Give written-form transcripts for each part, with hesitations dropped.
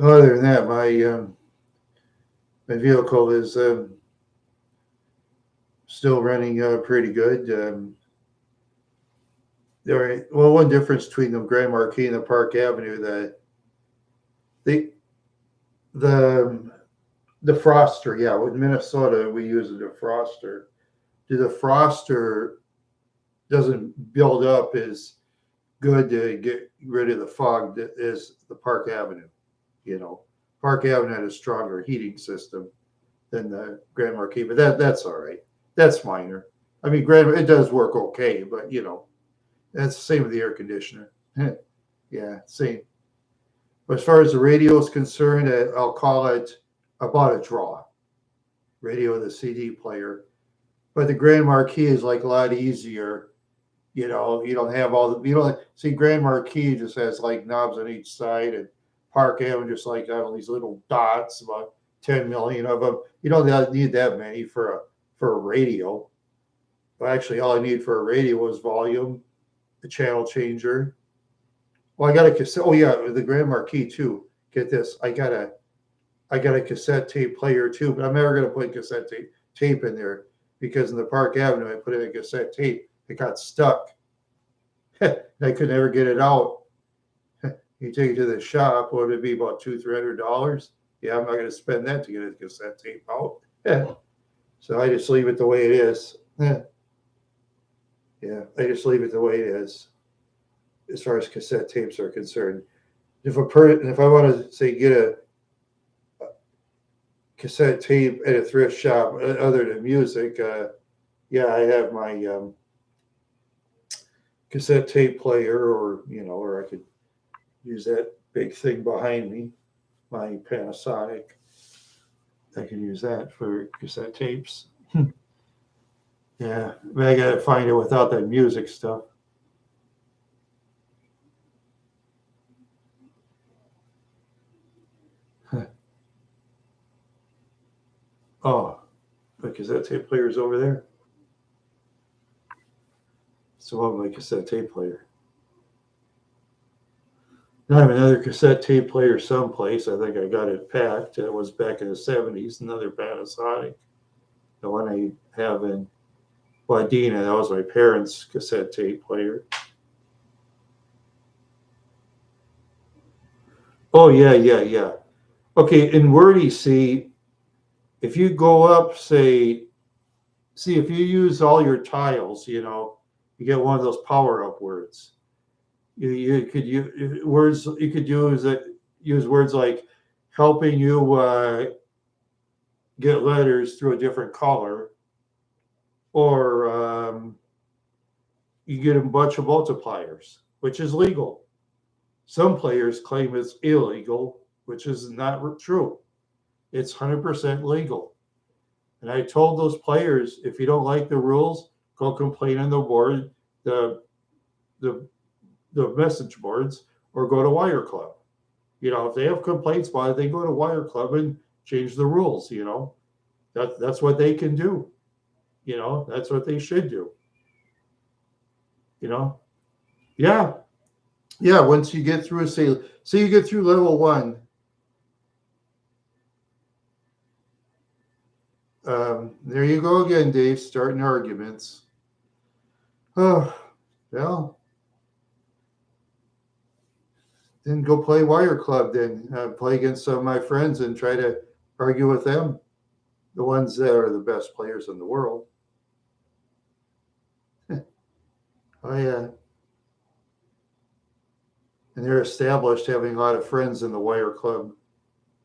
Other than that, my vehicle is still running pretty good. Well, one difference between the Grand Marquis and the Park Avenue, the the defroster, yeah, with Minnesota we use a defroster. The defroster doesn't build up as good to get rid of the fog that is the Park Avenue. You know, Park Avenue had a stronger heating system than the Grand Marquis, but that's all right. That's minor. I mean, it does work okay, but that's the same with the air conditioner. Yeah, same. But as far as the radio is concerned, I'll call it about a draw. Radio with a CD player, but the Grand Marquis is like a lot easier. You don't have all the, you don't see Grand Marquis just has like knobs on each side, and Park Avenue just like got all these little dots, about 10 million of them. You don't need that many for a radio. But actually, all I need for a radio is volume, the channel changer. Well, I got a cassette. Oh yeah, the Grand Marquis too. Get this, I got a cassette tape player too, but I'm never going to put cassette tape in there because in the Park Avenue, I put in a cassette tape. It got stuck. I could never get it out. You take it to the shop, what would it be, about $200-300? Yeah, I'm not going to spend that to get a cassette tape out. So I just leave it the way it is. Yeah, I just leave it the way it is as far as cassette tapes are concerned. If I want to say get a cassette tape at a thrift shop other than music, yeah, I have my cassette tape player, or I could use that big thing behind me, my Panasonic. I can use that for cassette tapes. Yeah, but I gotta find it without that music stuff. Oh, the cassette tape player is over there. So I have my cassette tape player. Now I have another cassette tape player someplace. I think I got it packed. It was back in the 70s, another Panasonic. The one I have in Wadena, that was my parents' cassette tape player. Oh, yeah. Okay, in Wordy, see, if you go up, if you use all your tiles, you get one of those power up words. You could use words. You could use words like helping you get letters through a different color, or you get a bunch of multipliers, which is legal. Some players claim it's illegal, which is not true. It's 100% legal. And I told those players, if you don't like the rules, go complain on the board, the message boards, or go to Wire Club. If they have complaints about it, they go to Wire Club and change the rules. That's what they can do. That's what they should do. Yeah. Once you get through, say you get through level 1. There you go again, Dave, starting arguments. Oh, well, then go play Wire Club. Then play against some of my friends and try to argue with them, the ones that are the best players in the world. Oh yeah, and they're established, having a lot of friends in the Wire Club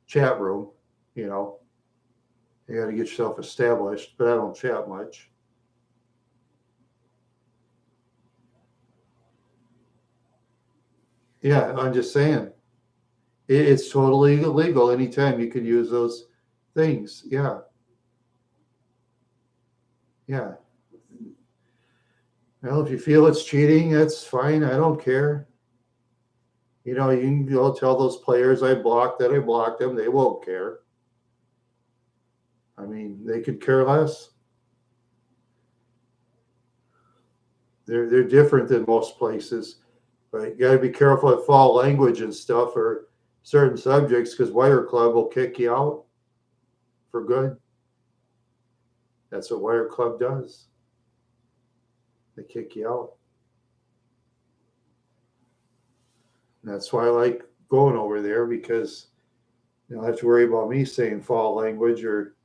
chat room. You got to get yourself established, but I don't chat much. Yeah, I'm just saying. It's totally illegal. Anytime you can use those things. Yeah. Well, if you feel it's cheating, that's fine. I don't care. You can go tell those players I blocked them. They won't care. I mean, they could care less. They're different than most places, but you got to be careful with foul language and stuff, or certain subjects because Wire Club will kick you out for good. That's what Wire Club does. They kick you out. And that's why I like going over there because you don't have to worry about me saying foul language or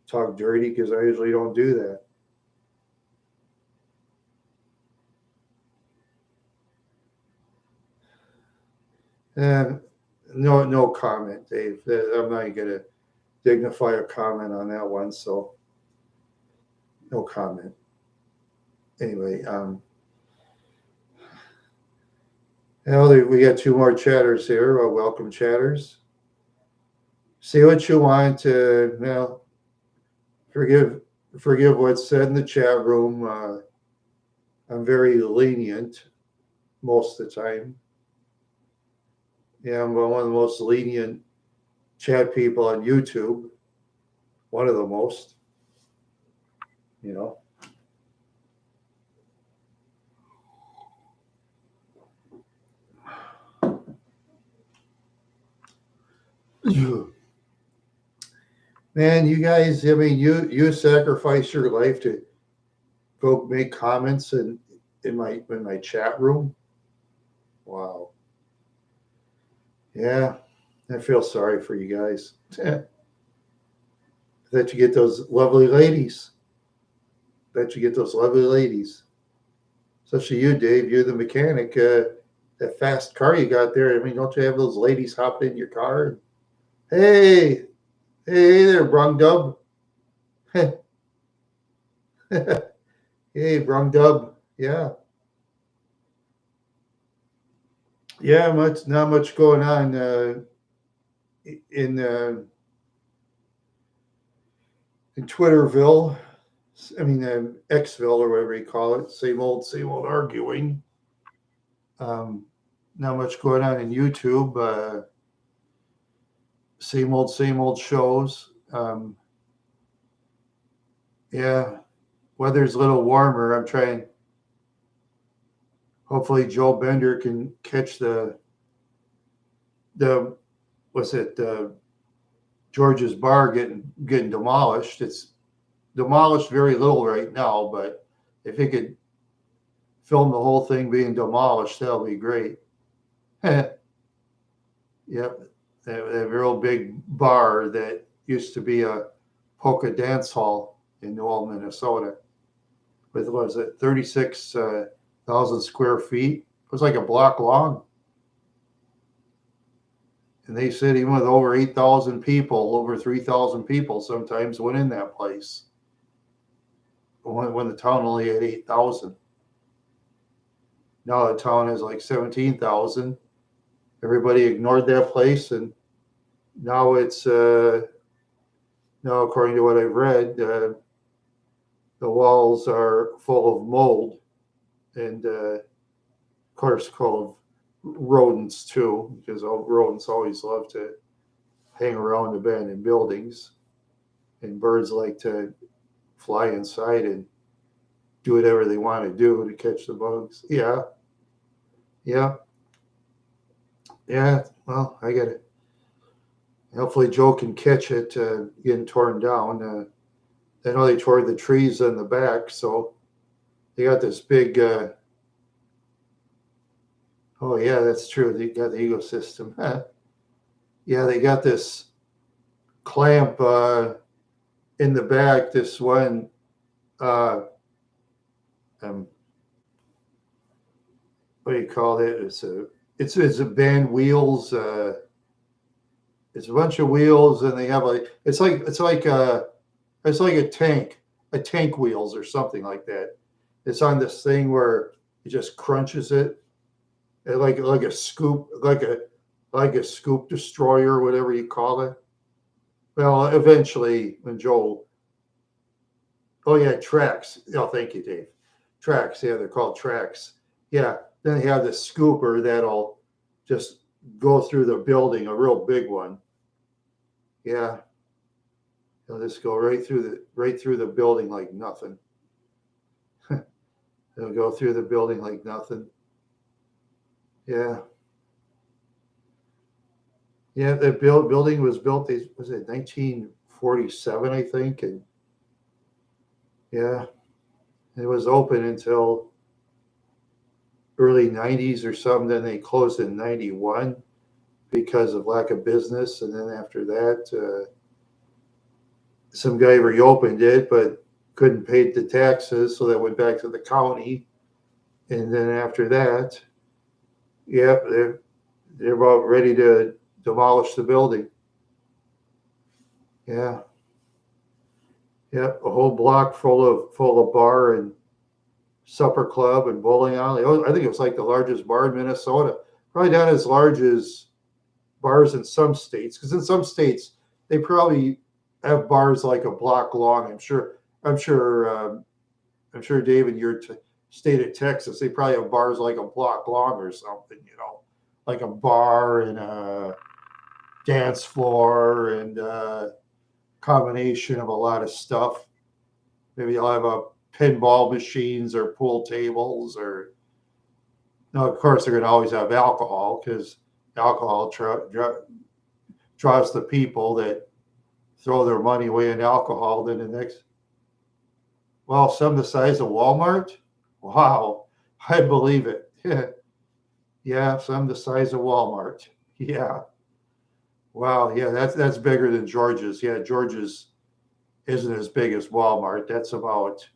talk dirty because I usually don't do that. And no comment, Dave. I'm not going to dignify a comment on that one, so no comment. Anyway, we got two more chatters here. Welcome, chatters. Say what you want. Forgive what's said in the chat room. I'm very lenient most of the time. Yeah, I'm one of the most lenient chat people on YouTube. One of the most, you know. Man, you guys, I mean, you sacrifice your life to go make comments in my chat room. Wow. Yeah, I feel sorry for you guys. That you get those lovely ladies. Especially you, Dave. You're the mechanic. That fast car you got there. I mean, don't you have those ladies hopping in your car? Hey there, Brung Dub. Hey, Brung Dub. Yeah. Yeah, not much going on in Twitterville. I mean, Xville or whatever you call it. Same old arguing. Not much going on in YouTube. Same old shows. Yeah, weather's a little warmer. I'm trying. Hopefully, Joe Bender can catch the what's it? George's Bar getting demolished. It's demolished very little right now, but if he could film the whole thing being demolished, that'll be great. Yep, that real big bar that used to be a polka dance hall in Newell, Minnesota, with what was it, 36,000 square feet? It was like a block long. And they said even with over 8,000 people, over 3,000 people sometimes went in that place when the town only had 8,000. Now the town has like 17,000. Everybody ignored that place, and now it's now, according to what I've read, the walls are full of mold, and of course, full of rodents too, because rodents always love to hang around abandoned buildings, and birds like to fly inside and do whatever they want to do to catch the bugs. Yeah. Well, I get it. Hopefully, Joe can catch it getting torn down. I know they tore the trees in the back, so they got this big. Oh yeah, that's true. They got the ecosystem. Yeah, they got this clamp in the back. This one. What do you call it? It's a band wheels. It's a bunch of wheels, and they have it's like a tank wheels or something like that. It's on this thing where it just crunches it, like a scoop, like a scoop destroyer, whatever you call it. Well, eventually, when Joel, oh yeah, tracks. Oh, thank you, Dave. Tracks. Yeah, they're called tracks. Yeah. Then they have the scooper that'll just go through the building, a real big one. Yeah. They'll just go right through the building like nothing. They'll go through the building like nothing. Yeah. Yeah, the building was built. Was it 1947, I think, and yeah, it was open until early 90s or something. Then they closed in 91 because of lack of business, and then after that, some guy reopened it, but couldn't pay the taxes, so that went back to the county. And then after that, yeah, they're about ready to demolish the building. Yeah, yeah, a whole block full of bar and supper club and bowling alley. I think it was like the largest bar in Minnesota. Probably not as large as bars in some states, because in some states they probably have bars like a block long. I'm sure. I'm sure, Dave, in your state of Texas, they probably have bars like a block long or something. Like a bar and a dance floor and a combination of a lot of stuff. Maybe you'll have a pinball machines or pool tables, or no, of course they're going to always have alcohol, because alcohol draws the people that throw their money away in alcohol. Then the next, well, some the size of Walmart. Wow, I believe it. Yeah, some the size of Walmart. Yeah, wow, yeah, that's bigger than George's. Yeah, George's isn't as big as Walmart. That's about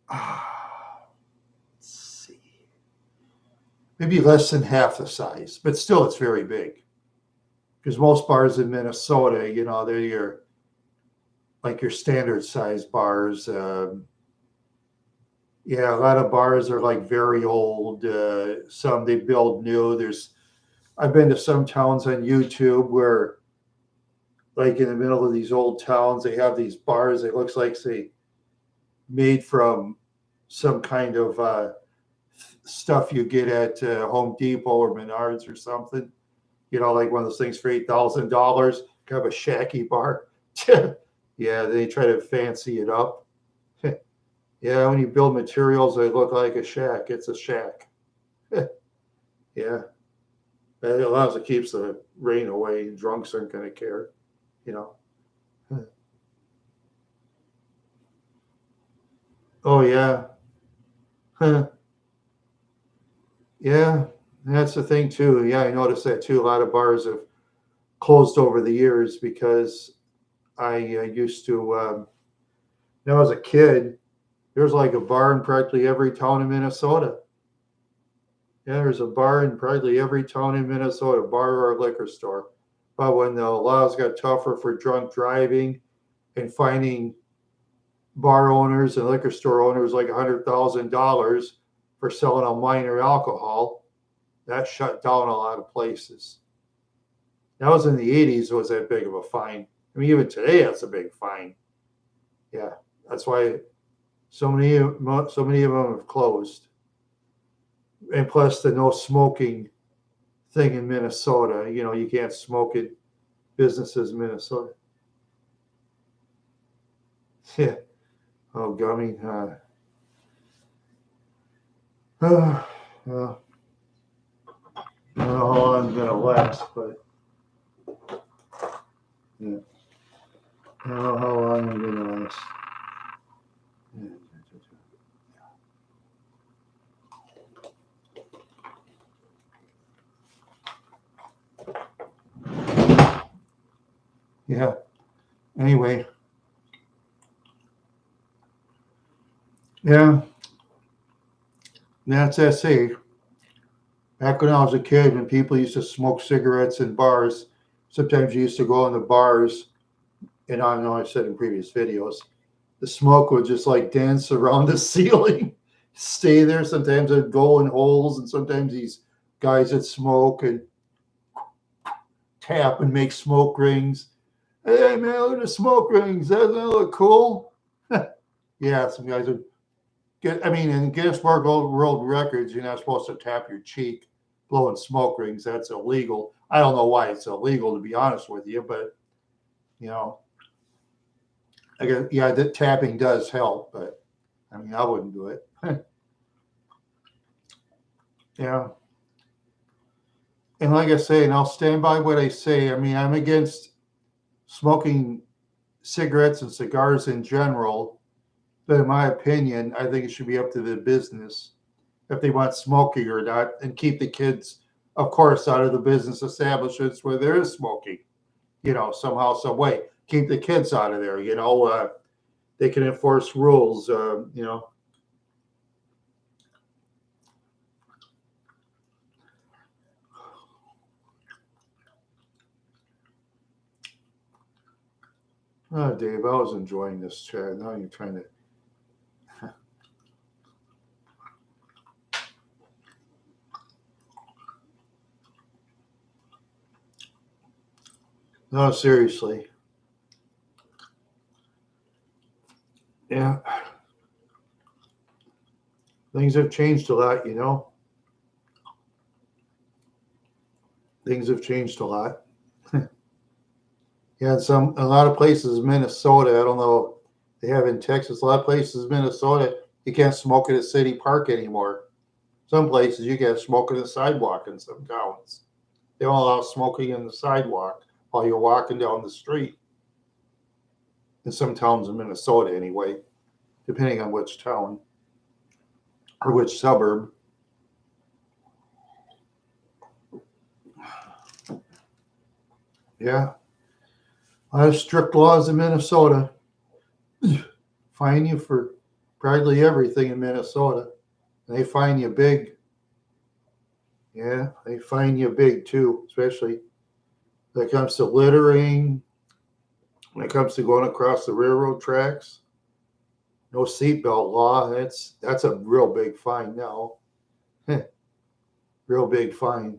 let's see, maybe less than half the size, but still it's very big. Because most bars in Minnesota, they're your standard size bars. Yeah, a lot of bars are like very old. Some they build new. I've been to some towns on YouTube where, like in the middle of these old towns, they have these bars. It looks like they made from some kind of stuff you get at Home Depot or Menards or something. Like one of those things for $8,000, kind of a shacky bar. Yeah, they try to fancy it up. Yeah, when you build materials, they look like a shack. It's a shack. Yeah, as long as it keeps the rain away, drunks aren't going to care. You know. Oh yeah, yeah. That's the thing too. Yeah, I noticed that too. A lot of bars have closed over the years because I used to. When I was a kid, there's like a bar in practically every town in Minnesota. Yeah, there's a bar in practically every town in Minnesota, bar or a liquor store. But when the laws got tougher for drunk driving and finding bar owners and liquor store owners like $100,000 for selling a minor alcohol, that shut down a lot of places. That was in the 80s, was that big of a fine. I mean, even today, that's a big fine. Yeah, that's why so many of them have closed. And plus the no smoking thing in Minnesota. You can't smoke at businesses in Minnesota. Yeah. Oh, gummy. Well, I don't know how long it's gonna last, but yeah, I don't know how long I'm gonna last. Yeah. Anyway, yeah, that's SA. Back when I was a kid, when people used to smoke cigarettes in bars, sometimes you used to go in the bars, and I know I've said in previous videos, the smoke would just like dance around the ceiling, stay there. Sometimes it'd go in holes, and sometimes these guys that smoke and tap and make smoke rings. Hey man, look at the smoke rings. Doesn't that look cool? Yeah, some guys would get. I mean, in Guinness World Records, you're not supposed to tap your cheek blowing smoke rings. That's illegal. I don't know why it's illegal, to be honest with you, but you know, I guess yeah, that tapping does help, but I mean, I wouldn't do it. Yeah. And like I say, and I'll stand by what I say. I mean, I'm against smoking cigarettes and cigars in general, but in my opinion, I think it should be up to the business if they want smoking or not, and keep the kids, of course, out of the business establishments where there is smoking. Somehow, some way, keep the kids out of there. They can enforce rules. Oh, Dave, I was enjoying this chat. Now you're trying to. No, seriously. Yeah, things have changed a lot. Things have changed a lot. Yeah, a lot of places, Minnesota. I don't know. They have in Texas. A lot of places, Minnesota, you can't smoke at a city park anymore. Some places you can smoke on the sidewalk in some towns. They don't allow smoking in the sidewalk while you're walking down the street. In some towns in Minnesota, anyway, depending on which town or which suburb. Yeah, a lot of strict laws in Minnesota. Fine you for practically everything in Minnesota. They fine you big. Yeah, they fine you big too, especially when it comes to littering, when it comes to going across the railroad tracks. No seatbelt law. That's a real big fine now. Real big fine.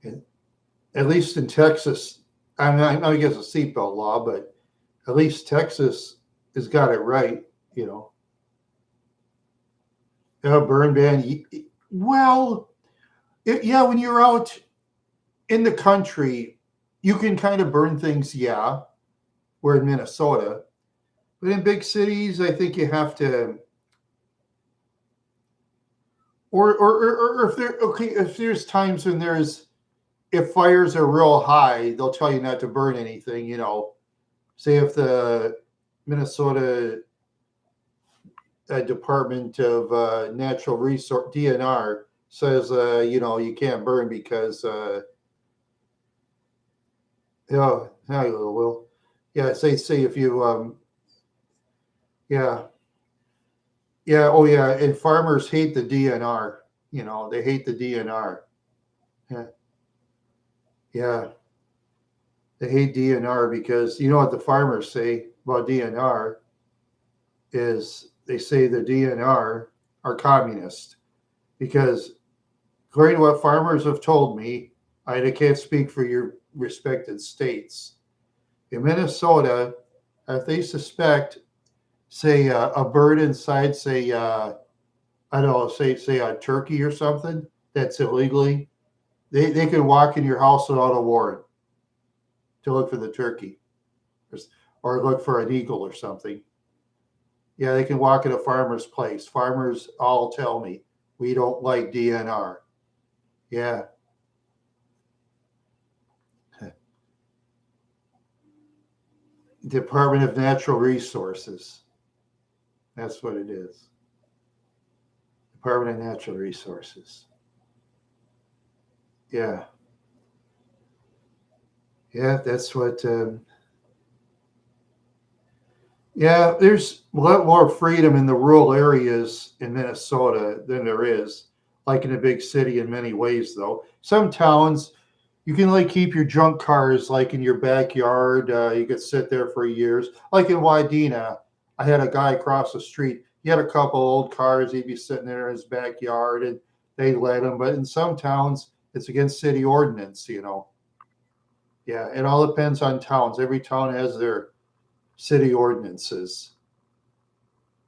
And at least in Texas, I mean, I know he has a seatbelt law, but at least Texas has got it right. You know, burn ban. Well, yeah, when you're out in the country, you can kind of burn things. Yeah, we're in Minnesota, but in big cities, I think you have to. Or if there okay, if there's times when there's if fires are real high, they'll tell you not to burn anything. Say if the Minnesota Department of Natural Resource DNR says you can't burn because yeah, well, yeah, say if you yeah, yeah, oh yeah, and farmers hate the DNR. They hate the DNR. Yeah, yeah, they hate DNR because you know what the farmers say about DNR is they say the DNR are communist because according to what farmers have told me, I can't speak for your respected states. In Minnesota, if they suspect, say, a bird inside, say, I don't know, say a turkey or something that's illegally, they can walk in your house without a warrant to look for the turkey or look for an eagle or something. Yeah, they can walk in a farmer's place. Farmers all tell me we don't like DNR. Yeah. Department of Natural Resources. That's what it is. Department of Natural Resources. Yeah. Yeah, that's what. Yeah, there's a lot more freedom in the rural areas in Minnesota than there is, like in a big city in many ways, though. Some towns, you can like keep your junk cars like in your backyard. You could sit there for years. Like in Wadena, I had a guy across the street. He had a couple old cars. He'd be sitting there in his backyard, and they let him. But in some towns, it's against city ordinance. Yeah, it all depends on towns. Every town has their city ordinances.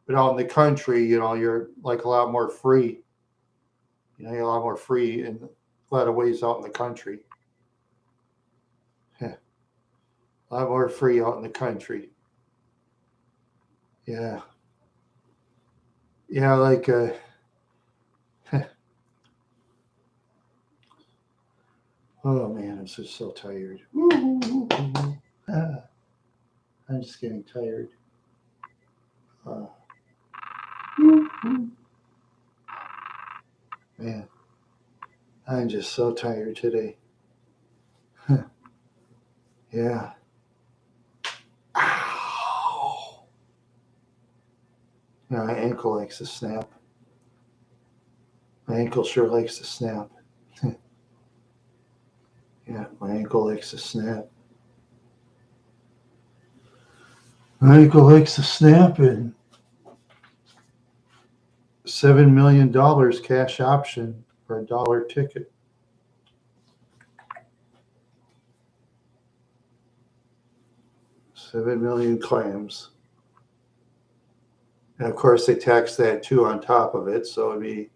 But out in the country, you're like a lot more free. You're a lot more free in a lot of ways out in the country. Yeah, a lot more free out in the country. Yeah. Yeah, like Oh man, I'm so tired. Ah, I'm just getting tired. Uh, man, I'm just so tired today. Yeah. Ow. Yeah, my ankle likes to snap. My ankle sure likes to snap. Yeah, my ankle likes to snap. My ankle likes to snap, and $7 million cash option for $1 ticket. 7 million claims. And of course, they tax that too on top of it, so it'd be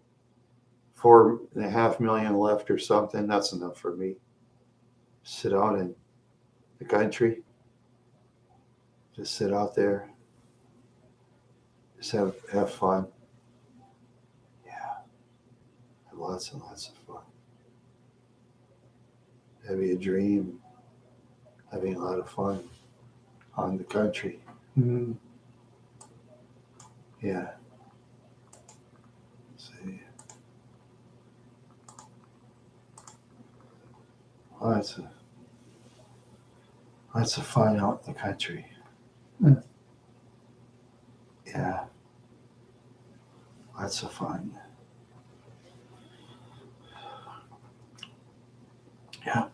4.5 million left or something. That's enough for me. Sit out in the country, just sit out there, just have fun. Yeah, have lots and lots of fun. Having a dream, having a lot of fun on the country. Mm-hmm. Yeah. See, lots of lots of fun out in the country. Yeah, lots of fun. Yeah,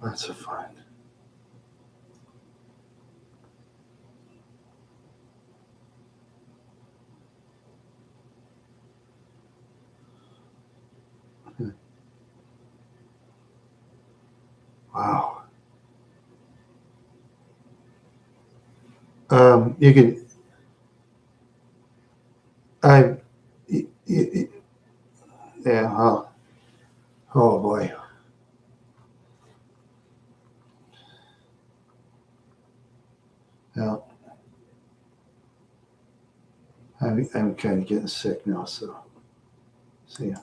lots of fun. Wow. You can. I. Yeah. Oh boy. Yeah. I'm kind of getting sick now. So. See ya.